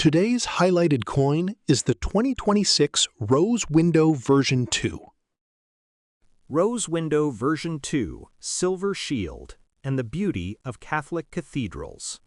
Today's highlighted coin is the 2026 Rose Window version 2. Rose Window version 2, Silver Shield, and the Beauty of Catholic Cathedrals.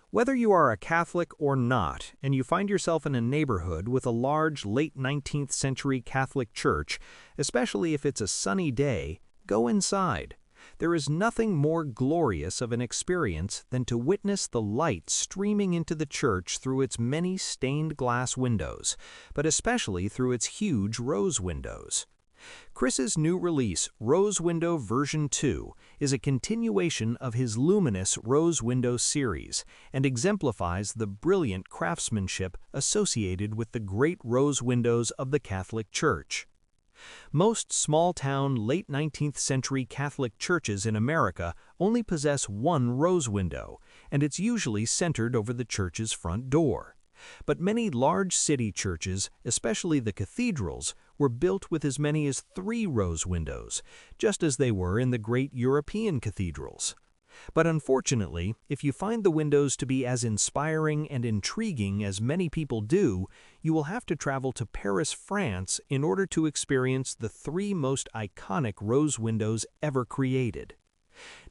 Whether you are a Catholic or not, and you find yourself in a neighborhood with a large late 19th century Catholic church, especially if it's a sunny day, go inside. There is nothing more glorious of an experience than to witness the light streaming into the church through its many stained glass windows, but especially through its huge rose windows. Chris's new release, Rose Window version 2, is a continuation of his luminous Rose Window series and exemplifies the brilliant craftsmanship associated with the great rose windows of the Catholic Church. Most small-town, late 19th century Catholic churches in America only possess one rose window, and it's usually centered over the church's front door. But many large city churches, especially the cathedrals, were built with as many as 3 rose windows, just as they were in the great European cathedrals. But unfortunately, if you find the windows to be as inspiring and intriguing as many people do, you will have to travel to Paris, France, in order to experience the 3 most iconic rose windows ever created.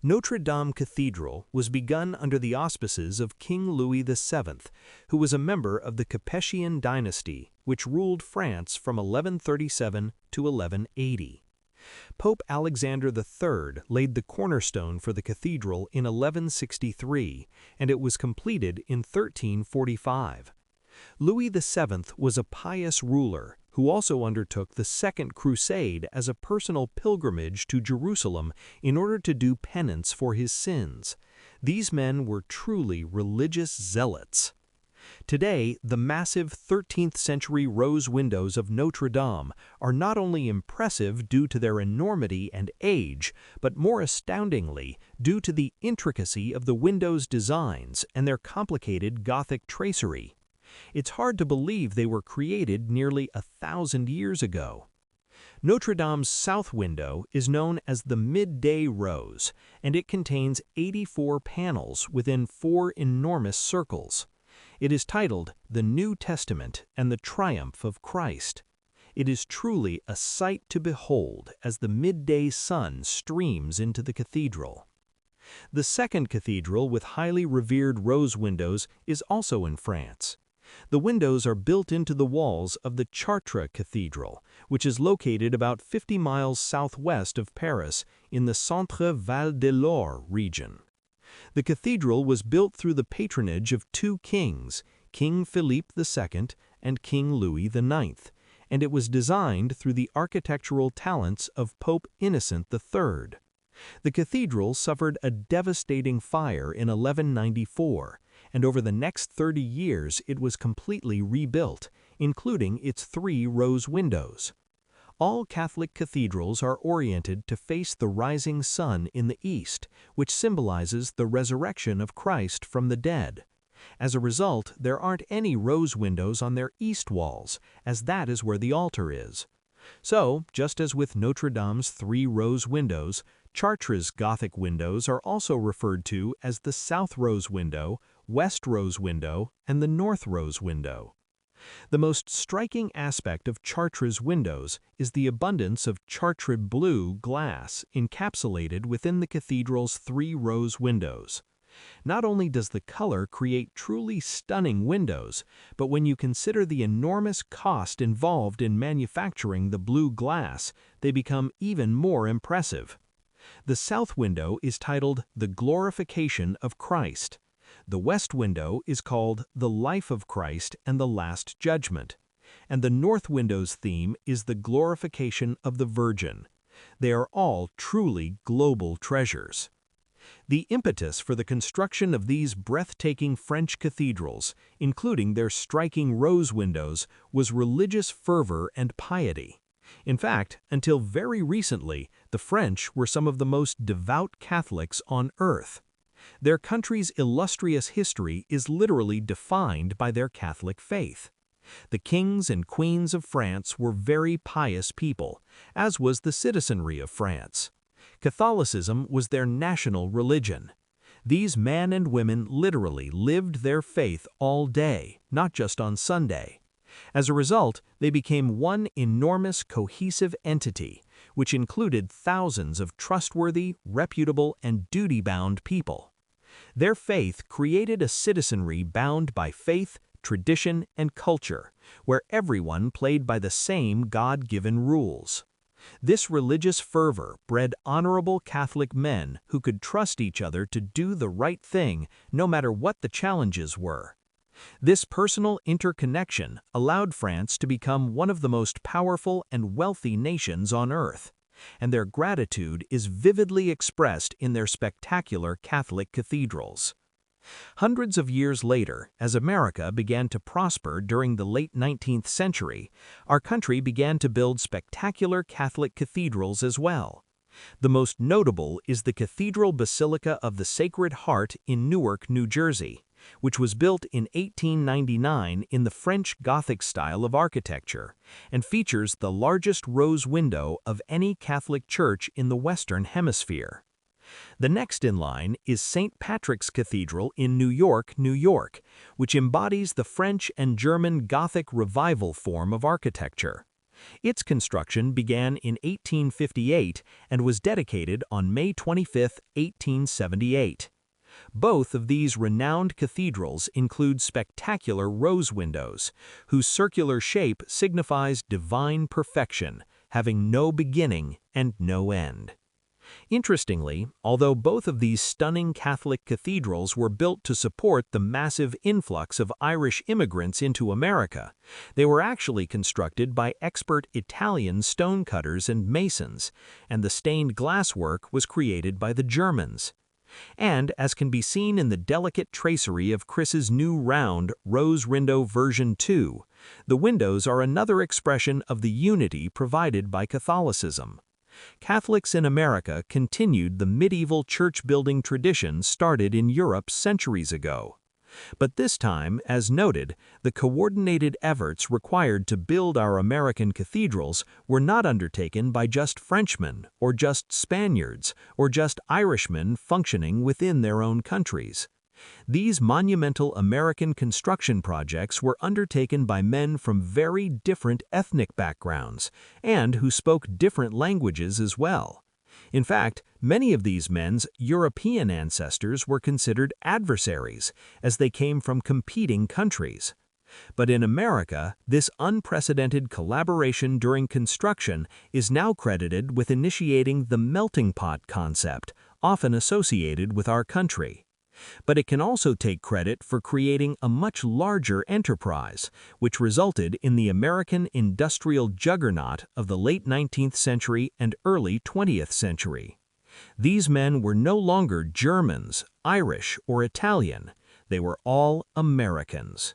Notre Dame Cathedral was begun under the auspices of King Louis VII, who was a member of the Capetian dynasty, which ruled France from 1137 to 1180. Pope Alexander III laid the cornerstone for the cathedral in 1163, and it was completed in 1345. Louis VII was a pious ruler who also undertook the Second Crusade as a personal pilgrimage to Jerusalem in order to do penance for his sins. These men were truly religious zealots. Today, the massive 13th century rose windows of Notre Dame are not only impressive due to their enormity and age, but more astoundingly, due to the intricacy of the windows' designs and their complicated Gothic tracery. It's hard to believe they were created nearly 1,000 years ago. Notre Dame's south window is known as the midday rose, and it contains 84 panels within 4 enormous circles. It is titled The New Testament and the Triumph of Christ. It is truly a sight to behold as the midday sun streams into the cathedral. The second cathedral with highly revered rose windows is also in France. The windows are built into the walls of the Chartres Cathedral, which is located about 50 miles southwest of Paris in the Centre-Val de Loire region. The cathedral was built through the patronage of 2 kings, King Philippe II and King Louis IX, and it was designed through the architectural talents of Pope Innocent III. The cathedral suffered a devastating fire in 1194, and over the next 30 years it was completely rebuilt, including its 3 rose windows. All Catholic cathedrals are oriented to face the rising sun in the east, which symbolizes the resurrection of Christ from the dead. As a result, there aren't any rose windows on their east walls, as that is where the altar is. So, just as with Notre Dame's 3 rose windows, Chartres' Gothic windows are also referred to as the South Rose Window, West Rose Window, and the North Rose Window. The most striking aspect of Chartres' windows is the abundance of Chartres blue glass encapsulated within the cathedral's 3 rose windows. Not only does the color create truly stunning windows, but when you consider the enormous cost involved in manufacturing the blue glass, they become even more impressive. The south window is titled The Glorification of Christ. The west window is called The Life of Christ and the Last Judgment, and the north window's theme is the glorification of the Virgin. They are all truly global treasures. The impetus for the construction of these breathtaking French cathedrals, including their striking rose windows, was religious fervor and piety. In fact, until very recently, the French were some of the most devout Catholics on earth. Their country's illustrious history is literally defined by their Catholic faith. The kings and queens of France were very pious people, as was the citizenry of France. Catholicism was their national religion. These men and women literally lived their faith all day, not just on Sunday. As a result, they became one enormous cohesive entity, which included thousands of trustworthy, reputable, and duty-bound people. Their faith created a citizenry bound by faith, tradition, and culture, where everyone played by the same God-given rules. This religious fervor bred honorable Catholic men who could trust each other to do the right thing no matter what the challenges were. This personal interconnection allowed France to become one of the most powerful and wealthy nations on earth, and their gratitude is vividly expressed in their spectacular Catholic cathedrals. Hundreds of years later, as America began to prosper during the late 19th century, our country began to build spectacular Catholic cathedrals as well. The most notable is the Cathedral Basilica of the Sacred Heart in Newark, New Jersey, which was built in 1899 in the French Gothic style of architecture, and features the largest rose window of any Catholic church in the Western Hemisphere. The next in line is St. Patrick's Cathedral in New York, New York, which embodies the French and German Gothic revival form of architecture. Its construction began in 1858 and was dedicated on May 25, 1878. Both of these renowned cathedrals include spectacular rose windows, whose circular shape signifies divine perfection, having no beginning and no end. Interestingly, although both of these stunning Catholic cathedrals were built to support the massive influx of Irish immigrants into America, they were actually constructed by expert Italian stonecutters and masons, and the stained glass work was created by the Germans. And, as can be seen in the delicate tracery of Chris's new round rose window version 2, the windows are another expression of the unity provided by Catholicism. Catholics in America continued the medieval church-building tradition started in Europe centuries ago. But this time, as noted, the coordinated efforts required to build our American cathedrals were not undertaken by just Frenchmen, or just Spaniards, or just Irishmen functioning within their own countries. These monumental American construction projects were undertaken by men from very different ethnic backgrounds, and who spoke different languages as well. In fact, many of these men's European ancestors were considered adversaries, as they came from competing countries. But in America, this unprecedented collaboration during construction is now credited with initiating the melting pot concept, often associated with our country. But it can also take credit for creating a much larger enterprise, which resulted in the American industrial juggernaut of the late 19th century and early 20th century. These men were no longer Germans, Irish, or Italian. They were all Americans.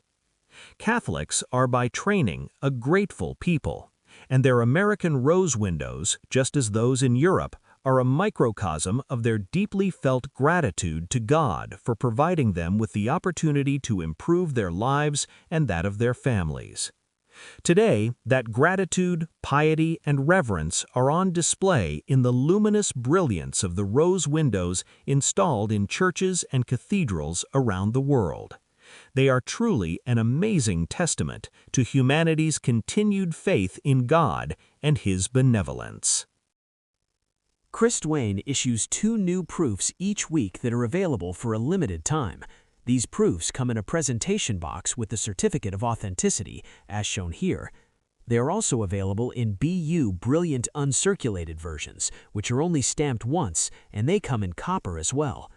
Catholics are by training a grateful people, and their American rose windows, just as those in Europe, are a microcosm of their deeply felt gratitude to God for providing them with the opportunity to improve their lives and that of their families. Today, that gratitude, piety, and reverence are on display in the luminous brilliance of the rose windows installed in churches and cathedrals around the world. They are truly an amazing testament to humanity's continued faith in God and His benevolence. Duane issues 2 new proofs each week that are available for a limited time. These proofs come in a presentation box with the certificate of authenticity, as shown here. They are also available in BU Brilliant Uncirculated versions, which are only stamped once, and they come in copper as well.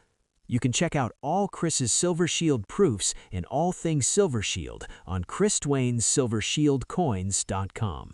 You can check out all Chris's Silver Shield proofs and all things Silver Shield on ChrisDuane'sSilverShieldCoins.com.